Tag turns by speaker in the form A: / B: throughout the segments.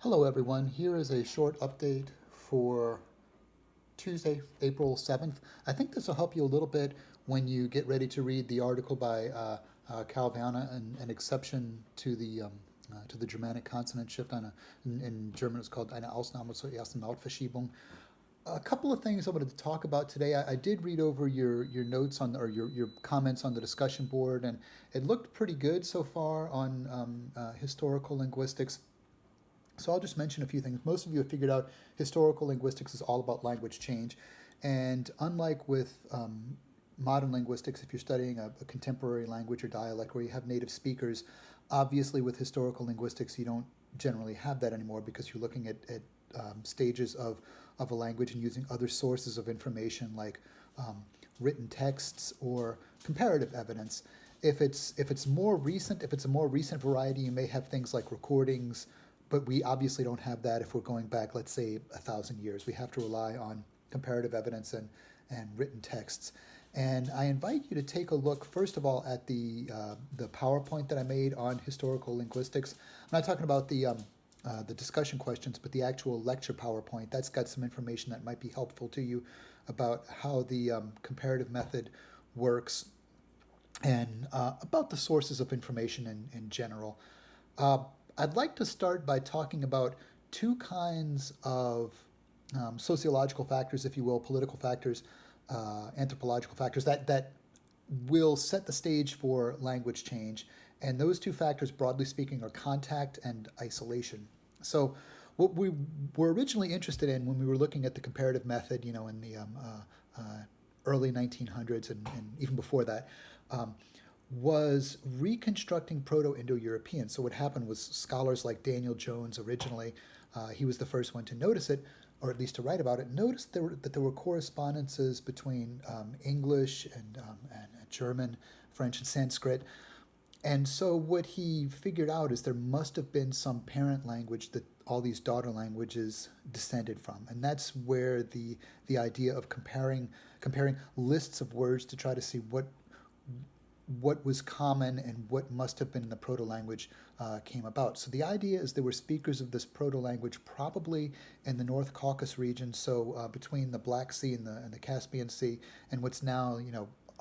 A: Hello, everyone. Here is a short update for Tuesday, April 7th. I think this will help you a little bit when you get ready to read the article by Calvana, an exception to the Germanic consonant shift. In German, it's called eine Ausnahme zur ersten Lautverschiebung. A couple of things I wanted to talk about today. I did read over your notes on or your comments on the discussion board, and it looked pretty good so far on historical linguistics. So I'll just mention a few things. Most of you have figured out historical linguistics is all about language change. And unlike with modern linguistics, if you're studying a contemporary language or dialect where you have native speakers, obviously with historical linguistics, you don't generally have that anymore because you're looking at stages of a language and using other sources of information like written texts or comparative evidence. If it's more recent, if it's a more recent variety, you may have things like recordings, but we obviously don't have that if we're going back, let's say, 1,000 years. We have to rely on comparative evidence and written texts. And I invite you to take a look, first of all, at the PowerPoint that I made on historical linguistics. I'm not talking about the discussion questions, but the actual lecture PowerPoint. That's got some information that might be helpful to you about how the comparative method works and about the sources of information in general. I'd like to start by talking about two kinds of sociological factors, if you will, political factors, anthropological factors that will set the stage for language change. And those two factors, broadly speaking, are contact and isolation. So, what we were originally interested in when we were looking at the comparative method, in the early 1900s and even before that, was reconstructing Proto-Indo-European. So what happened was scholars like Daniel Jones originally, he was the first one to notice it, or at least to write about it, noticed that there were correspondences between English and German, French, and Sanskrit. And so what he figured out is there must have been some parent language that all these daughter languages descended from. And that's where the idea of comparing lists of words to try to see what was common and what must have been in the proto-language came about. So the idea is there were speakers of this proto-language probably in the North Caucasus region, so between the Black Sea and the Caspian Sea, and what's now,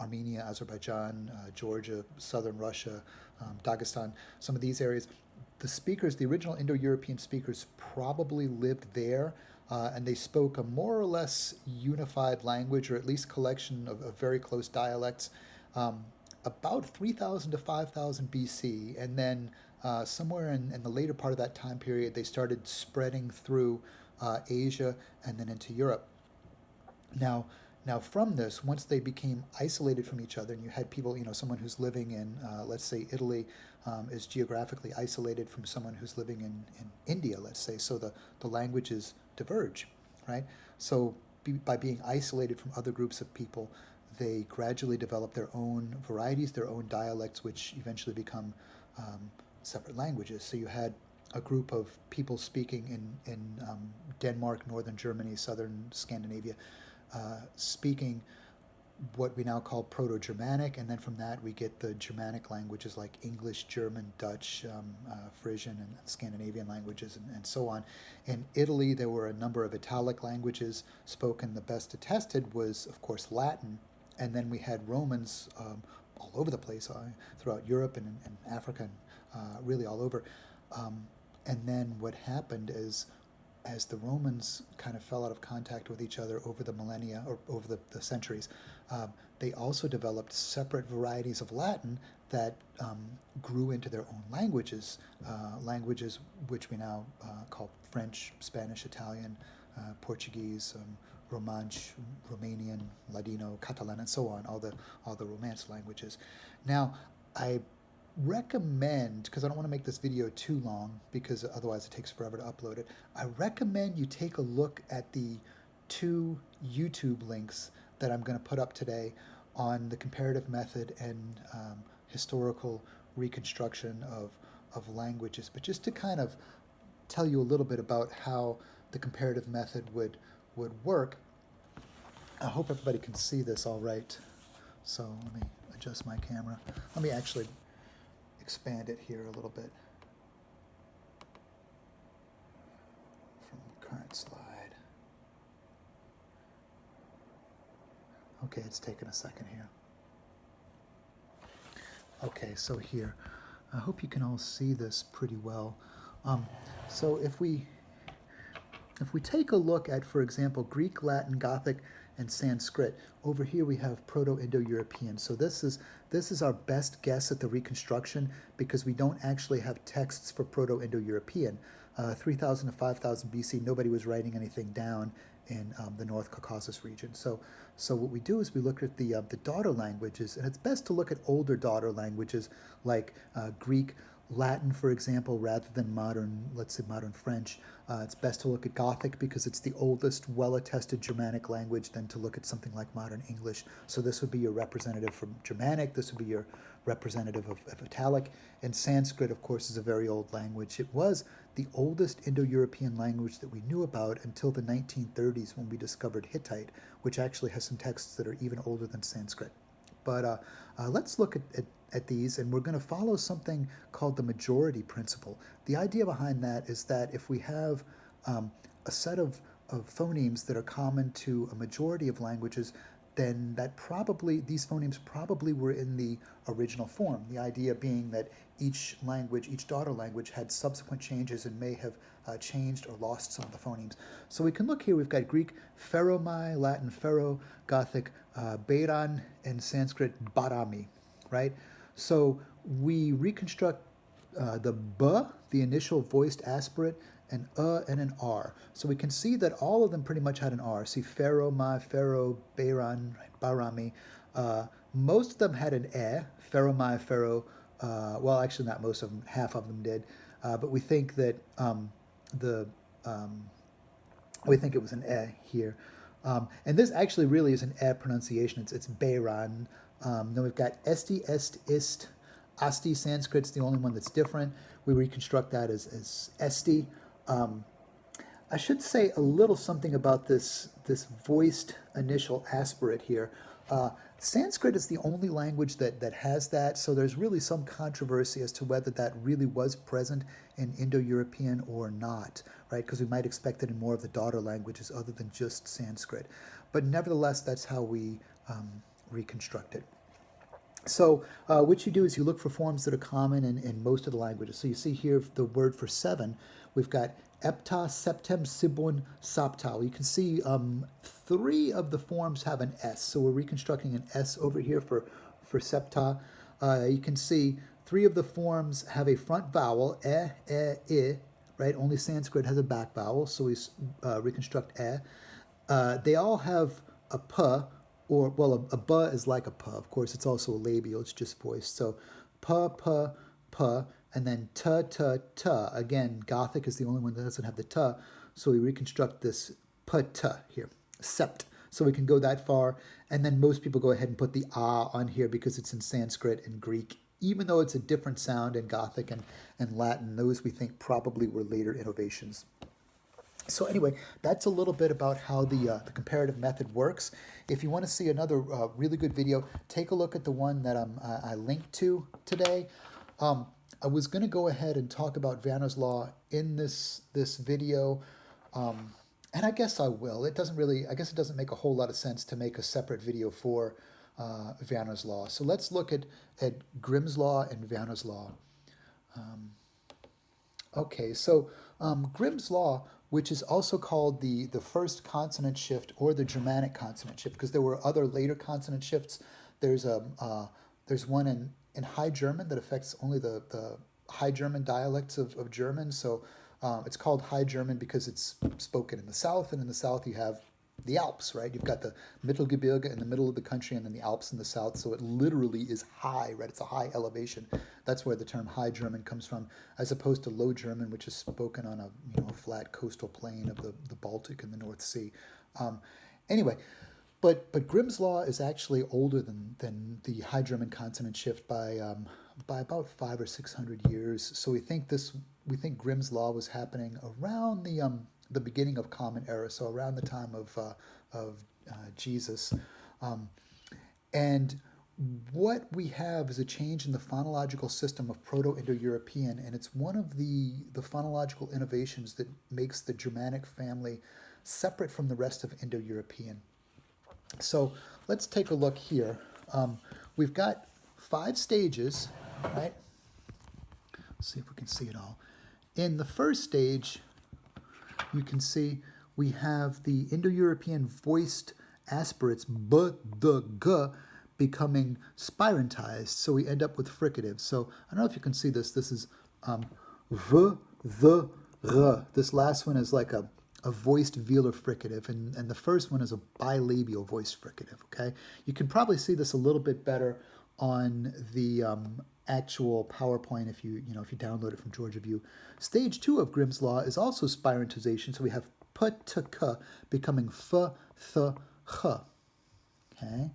A: Armenia, Azerbaijan, Georgia, southern Russia, Dagestan, some of these areas. The speakers, the original Indo-European speakers, probably lived there, and they spoke a more or less unified language, or at least collection of very close dialects. About 3,000 to 5,000 BC, and then somewhere in the later part of that time period, they started spreading through Asia and then into Europe. Now, from this, once they became isolated from each other, and you had people, someone who's living in, let's say, Italy, is geographically isolated from someone who's living in India, let's say, so the languages diverge, right? So by being isolated from other groups of people, they gradually develop their own varieties, their own dialects, which eventually become separate languages. So you had a group of people speaking in Denmark, northern Germany, southern Scandinavia, speaking what we now call Proto-Germanic, and then from that we get the Germanic languages like English, German, Dutch, Frisian, and Scandinavian languages, and so on. In Italy, there were a number of Italic languages spoken. The best attested was, of course, Latin, and then we had Romans all over the place, throughout Europe and Africa, and really all over. And then what happened is, as the Romans kind of fell out of contact with each other over the millennia or over the centuries, they also developed separate varieties of Latin that grew into their own languages, languages which we now call French, Spanish, Italian, Portuguese, Romansh, Romanian, Ladino, Catalan, and so on, all the Romance languages. Now, I recommend, because I don't want to make this video too long because otherwise it takes forever to upload it, I recommend you take a look at the two YouTube links that I'm going to put up today on the comparative method and historical reconstruction of languages. But just to kind of tell you a little bit about how the comparative method would work, I hope everybody can see this all right. So let me adjust my camera. Let me actually expand it here a little bit. Okay, it's taken a second here. Okay, so here, I hope you can all see this pretty well. Um, so if we take a look at, for example, Greek, Latin, Gothic, and Sanskrit, over here we have Proto-Indo-European. So this is our best guess at the reconstruction because we don't actually have texts for Proto-Indo-European. 3000 to 5000 BC, nobody was writing anything down in the North Caucasus region. So what we do is we look at the daughter languages, and it's best to look at older daughter languages like Greek, Latin, for example, rather than modern, let's say modern French. It's best to look at Gothic because it's the oldest, well-attested Germanic language than to look at something like modern English. So this would be your representative from Germanic. This would be your representative of Italic. And Sanskrit, of course, is a very old language. It was the oldest Indo-European language that we knew about until the 1930s when we discovered Hittite, which actually has some texts that are even older than Sanskrit. But let's look at these, and we're going to follow something called the majority principle. The idea behind that is that if we have a set of phonemes that are common to a majority of languages, then that probably these phonemes probably were in the original form. The idea being that each language, each daughter language, had subsequent changes and may have changed or lost some of the phonemes. So we can look here. We've got Greek Feromai, Latin Fero, Gothic Beiran, and Sanskrit Barami, right? So we reconstruct the B, the initial voiced aspirate, an and an R. So we can see that all of them pretty much had an R. See, Pharaoh, Ma, Pharaoh, Beiran, right, Barami. Most of them had an Pharaoh, Ma, Pharaoh. Well, actually, not most of them. Half of them did. But we think that the we think it was an here. And this actually really is an pronunciation. It's Beiran. Then we've got Esti, Est, Ist. Asti, Sanskrit's the only one that's different. We reconstruct that as Esti. I should say a little something about this voiced initial aspirate here. Sanskrit is the only language that has that, so there's really some controversy as to whether that really was present in Indo-European or not, right? Because we might expect it in more of the daughter languages other than just Sanskrit. But nevertheless, that's how we reconstruct it. So what you do is you look for forms that are common in most of the languages. So you see here the word for seven. We've got epta, septem, sibun, sapta. You can see three of the forms have an S. So we're reconstructing an S over here for septa. You can see three of the forms have a front vowel, I, right? Only Sanskrit has a back vowel, so we reconstruct They all have a P, or, well, a B is like a P. Of course, it's also a labial, it's just voiced. So P, P, P, and then T, T, T. Again, Gothic is the only one that doesn't have the T, so we reconstruct this P, T here, sept. So we can go that far, and then most people go ahead and put the A on here because it's in Sanskrit and Greek, even though it's a different sound in Gothic and Latin. Those we think probably were later innovations. So anyway, that's a little bit about how the comparative method works. If you want to see another really good video, take a look at the one that I linked to today. I was going to go ahead and talk about Vanner's Law in this video, and I guess I will. It doesn't really, I guess it doesn't make a whole lot of sense to make a separate video for Vanner's Law. So let's look at Grimm's Law and Vanner's Law. Okay, so Grimm's Law, which is also called the first consonant shift or the Germanic consonant shift, because there were other later consonant shifts. There's one in High German that affects only the High German dialects of German. So it's called High German because it's spoken in the south, and in the south you have the Alps, right? You've got the Mittelgebirge in the middle of the country and then the Alps in the south. So it literally is high, right? It's a high elevation. That's where the term High German comes from, as opposed to Low German, which is spoken on a flat coastal plain of the Baltic and the North Sea. Anyway, but Grimm's Law is actually older than the High German consonant shift by about 500 or 600 years. So we think Grimm's Law was happening around the beginning of Common Era, so around the time of Jesus. And what we have is a change in the phonological system of Proto-Indo-European, and it's one of the phonological innovations that makes the Germanic family separate from the rest of Indo-European. So let's take a look here. We've got 5 stages, right? Let's see if we can see it all. In the first stage, you can see we have the Indo-European voiced aspirates b, d, g becoming spirantized, so we end up with fricatives. So I don't know if you can see this. This is v, the, r. This last one is like a voiced velar fricative, and the first one is a bilabial voiced fricative, okay? You can probably see this a little bit better on the actual PowerPoint if you download it from Georgia View. Stage 2 of Grimm's Law is also spirantization, so we have p to k becoming f, th, ch, okay?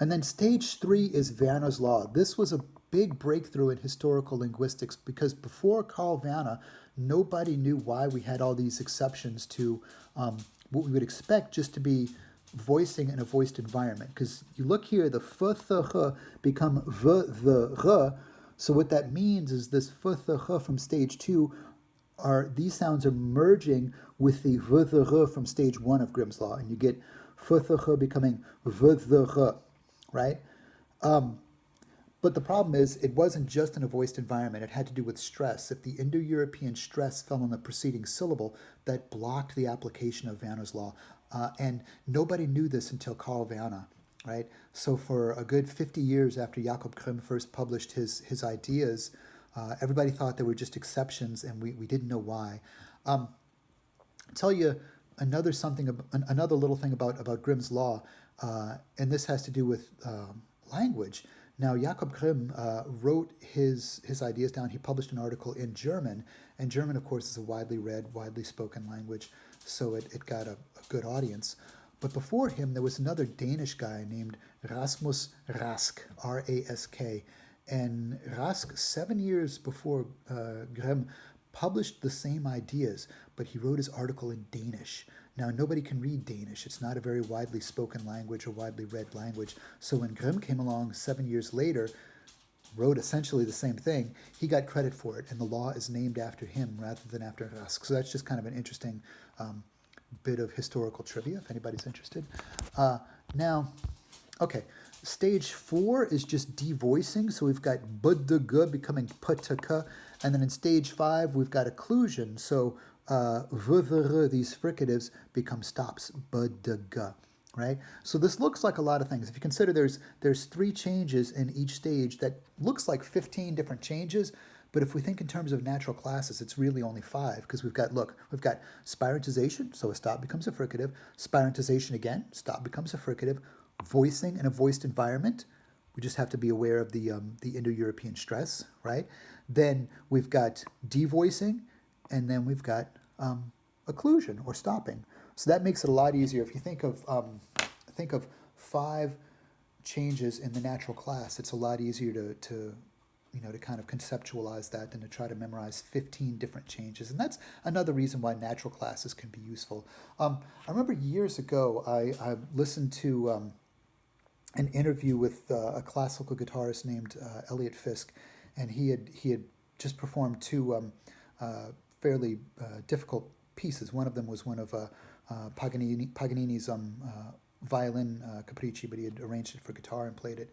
A: And then stage 3 is Werner's Law. This was a big breakthrough in historical linguistics because before Karl Werner, nobody knew why we had all these exceptions to what we would expect just to be voicing in a voiced environment. Because you look here, the f, th, ch become v, the, r. So what that means is this f, th, ch from stage 2 these sounds are merging with the v, the, r from stage 1 of Grimm's Law, and you get f, th, ch becoming v, the, r, right? But the problem is, it wasn't just in a voiced environment. It had to do with stress. If the Indo-European stress fell on the preceding syllable, that blocked the application of Werner's Law. And nobody knew this until Karl Werner, right? So for a good 50 years after Jakob Grimm first published his ideas, everybody thought they were just exceptions, and we didn't know why. I'll tell you another little thing about Grimm's Law, and this has to do with language. Now, Jakob Grimm wrote his ideas down. He published an article in German, and German, of course, is a widely read, widely spoken language, so it got a good audience. But before him, there was another Danish guy named Rasmus Rask, R-A-S-K, and Rask, 7 years before Grimm, published the same ideas, but he wrote his article in Danish. Now, nobody can read Danish. It's not a very widely spoken language or widely read language. So when Grimm came along 7 years later, wrote essentially the same thing, he got credit for it, and the law is named after him rather than after Rask. So that's just kind of an interesting bit of historical trivia, if anybody's interested. Now, okay, stage 4 is just devoicing. So we've got b, d, g becoming p, t, k. And then in stage 5, we've got occlusion. So v, the, r, these fricatives become stops, b, d, g, right? So this looks like a lot of things. If you consider there's 3 changes in each stage, that looks like 15 different changes. But if we think in terms of natural classes, it's really only 5, because we've got spirantization, so a stop becomes a fricative, spirantization again, stop becomes a fricative, voicing in a voiced environment. We just have to be aware of the Indo-European stress, right? Then we've got devoicing, and then we've got occlusion or stopping. So that makes it a lot easier. If you think of 5 changes in the natural class, it's a lot easier to kind of conceptualize that than to try to memorize 15 different changes. And that's another reason why natural classes can be useful. I remember years ago, I listened to an interview with a classical guitarist named Elliot Fisk, and he had just performed 2 fairly difficult pieces. One of them was one of Paganini's violin capricci, but he had arranged it for guitar and played it.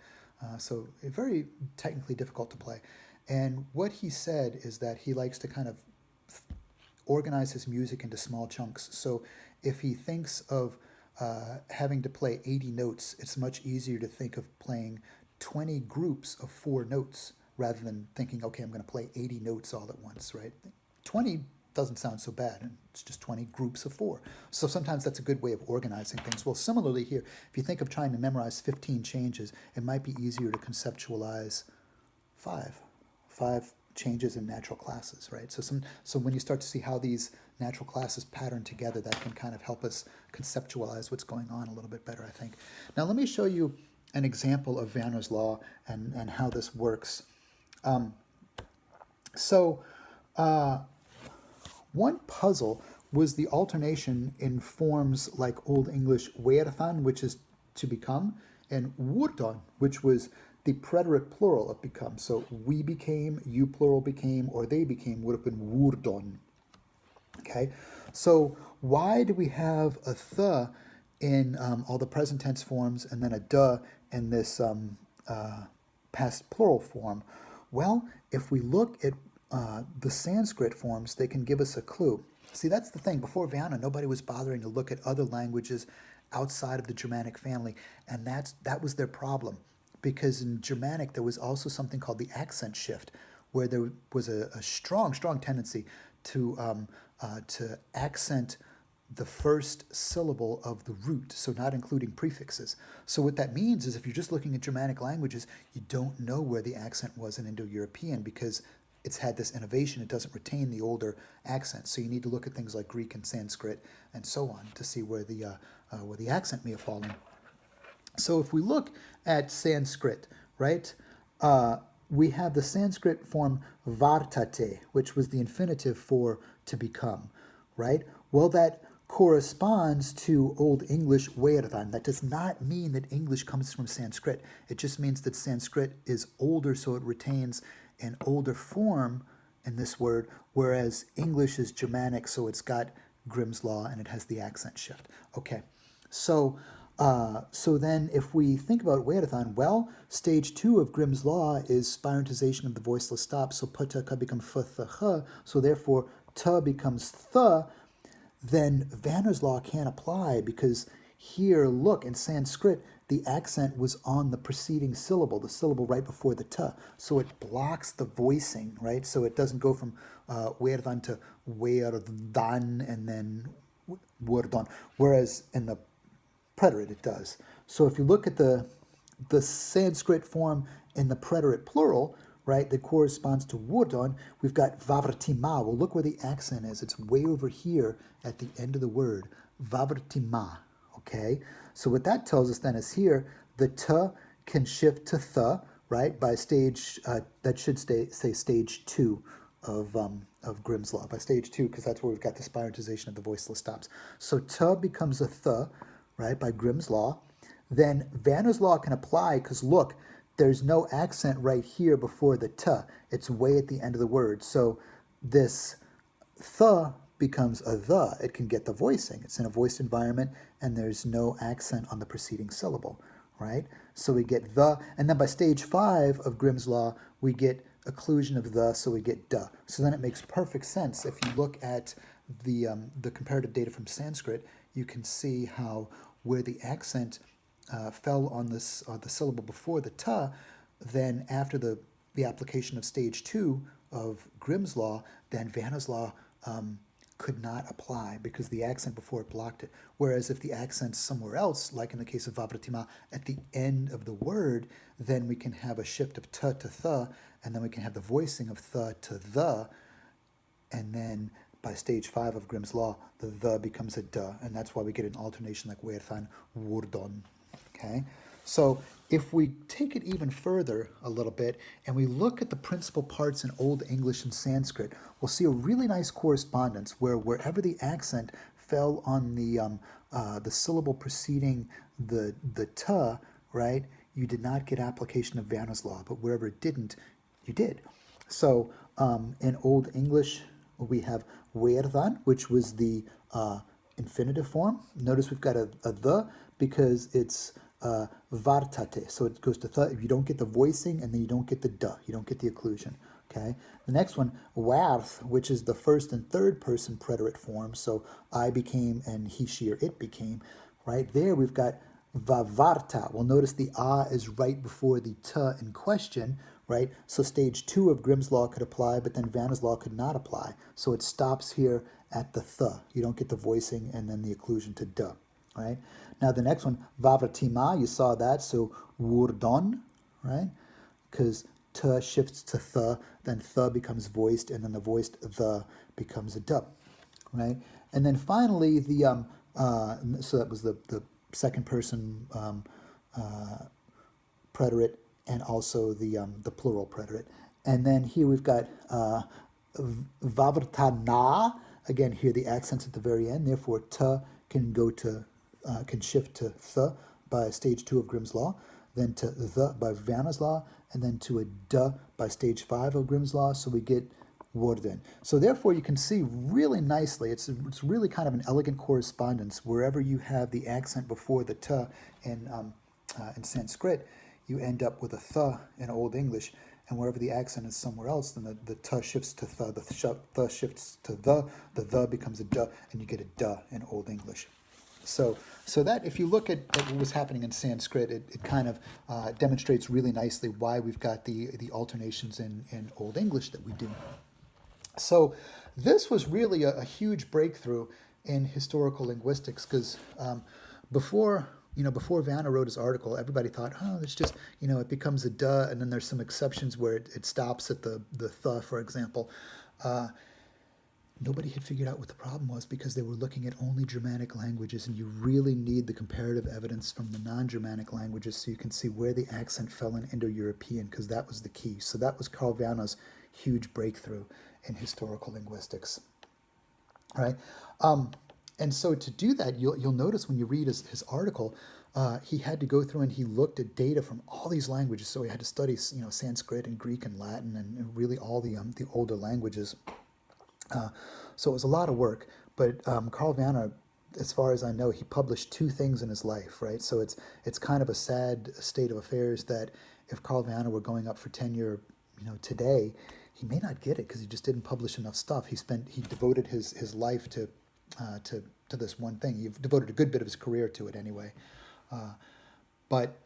A: So very technically difficult to play. And what he said is that he likes to kind of organize his music into small chunks. So if he thinks of having to play 80 notes, it's much easier to think of playing 20 groups of 4 notes rather than thinking, okay, I'm going to play 80 notes all at once, right? 20 doesn't sound so bad, and it's just 20 groups of 4. So sometimes that's a good way of organizing things. Well, similarly here, if you think of trying to memorize 15 changes, it might be easier to conceptualize 5 changes in natural classes, right? So when you start to see how these natural classes pattern together, that can kind of help us conceptualize what's going on a little bit better, I think. Now let me show you an example of Werner's Law and how this works. One puzzle was the alternation in forms like Old English werden, which is to become, and wurdon, which was the preterite plural of become. So we became, you plural became, or they became would have been wurdon. Okay, so why do we have a th in all the present tense forms and then a duh in this past plural form? Well, if we look at the Sanskrit forms, they can give us a clue. See, that's the thing. Before Vyana, nobody was bothering to look at other languages outside of the Germanic family, and that was their problem. Because in Germanic, there was also something called the accent shift, where there was a strong, strong tendency to accent the first syllable of the root, so not including prefixes. So what that means is if you're just looking at Germanic languages, you don't know where the accent was in Indo-European because it's had this innovation. It doesn't retain the older accent. So you need to look at things like Greek and Sanskrit and so on to see where the accent may have fallen. So if we look at Sanskrit, right, we have the Sanskrit form vartate, which was the infinitive for to become, right? Well, that corresponds to Old English Vedhan. That does not mean that English comes from Sanskrit. It just means that Sanskrit is older, so it retains an older form in this word, whereas English is Germanic, so it's got Grimm's Law and it has the accent shift. Okay, so then if we think about Vedhan, well, stage 2 of Grimm's Law is spirantization of the voiceless stop, so pata ka becomes th, so therefore ta becomes th, then Vanner's Law can't apply because here, look, in Sanskrit, the accent was on the preceding syllable, the syllable right before the ta. So it blocks the voicing, right? So it doesn't go from Vedhan to Verdan and then Vardon, whereas in the preterite it does. So if you look at the Sanskrit form in the preterite plural, right, that corresponds to Vardon, we've got Vavrtima. Well, look where the accent is. It's way over here at the end of the word, Vavrtima, okay? So what that tells us then is here, the ta can shift to th, right, by stage, that should say stage 2 of Grimm's Law, by stage 2, because that's where we've got the spirantization of the voiceless stops. So ta becomes a th, right, by Grimm's Law. Then Vanner's Law can apply because look, there's no accent right here before the t. It's way at the end of the word. So this th becomes a the. It can get the voicing. It's in a voiced environment and there's no accent on the preceding syllable, right? So we get the, and then by stage 5 of Grimm's Law, we get occlusion of the, so we get duh. So then it makes perfect sense. If you look at the comparative data from Sanskrit, you can see how where the accent fell on this the syllable before the ta, then after the application of stage 2 of Grimm's Law, then Vanna's Law could not apply because the accent before it blocked it. Whereas if the accent's somewhere else, like in the case of Vavratima, at the end of the word, then we can have a shift of ta to th, and then we can have the voicing of th to the, and then by stage 5 of Grimm's Law, the becomes a duh, and that's why we get an alternation like Vedhan, Vardon. Okay, so if we take it even further a little bit and we look at the principal parts in Old English and Sanskrit, we'll see a really nice correspondence where wherever the accent fell on the syllable preceding the ta, right, you did not get application of Vanna's Law, but wherever it didn't, you did. So in Old English, we have Vedhan, which was the infinitive form. Notice we've got a the because it's vartate, so it goes to th. If you don't get the voicing and then you don't get the duh, you don't get the occlusion. Okay. The next one, warth, which is the first and third person preterite form. So I became and he, she, or it became. Right there, we've got vavarta. Well, notice the is right before the ta in question. Right. So stage 2 of Grimm's Law could apply, but then Vanna's Law could not apply. So it stops here at the th. You don't get the voicing and then the occlusion to duh. Right. Now the next one, Vavratima, you saw that, so Vardon, right? Because t shifts to th, then th becomes voiced, and then the voiced the becomes a duh, right? And then finally, so that was the second person preterite and also the plural preterite. And then here we've got Vavrtana, again here the accent's at the very end, therefore t can go to can shift to th by stage 2 of Grimm's Law, then to the by Vanna's Law, and then to a duh by stage 5 of Grimm's Law. So we get wurden. So therefore you can see really nicely, it's really kind of an elegant correspondence. Wherever you have the accent before the t in Sanskrit, you end up with a th in Old English. And wherever the accent is somewhere else, then the t shifts to th, the shifts to the becomes a duh, and you get a duh in Old English. So that if you look at what was happening in Sanskrit, it kind of demonstrates really nicely why we've got the alternations in Old English that we do. So this was really a huge breakthrough in historical linguistics because before Vanna wrote his article, everybody thought, oh, it's just, it becomes a duh, and then there's some exceptions where it stops at the th, for example. Nobody had figured out what the problem was because they were looking at only Germanic languages, and you really need the comparative evidence from the non-Germanic languages so you can see where the accent fell in Indo-European, because that was the key. So that was Carl Vanna's huge breakthrough in historical linguistics. All right? And so to do that, you'll notice when you read his article, he had to go through and he looked at data from all these languages. So he had to study, Sanskrit and Greek and Latin and really all the older languages. So it was a lot of work, but Carl Vanna, as far as I know, he published 2 things in his life, right? So it's kind of a sad state of affairs that if Carl Vanna were going up for tenure, today, he may not get it because he just didn't publish enough stuff. He devoted his life to this one thing. He devoted a good bit of his career to it anyway, but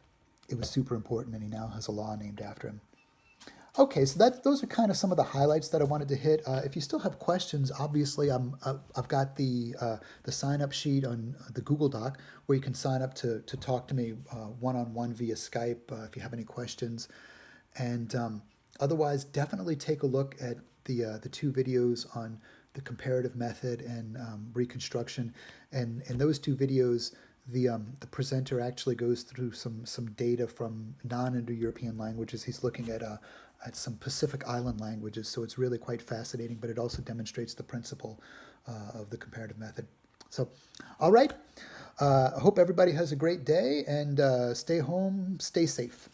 A: it was super important, and he now has a law named after him. Okay, so those are kind of some of the highlights that I wanted to hit. If you still have questions, obviously I've got the sign-up sheet on the Google Doc where you can sign up to talk to me one-on-one via Skype if you have any questions. And otherwise, definitely take a look at the 2 videos on the comparative method and reconstruction. And in those 2 videos, the presenter actually goes through some data from non-Indo-European languages. He's looking at some Pacific Island languages, so it's really quite fascinating, but it also demonstrates the principle of the comparative method. So, all right, I hope everybody has a great day, and stay home, stay safe.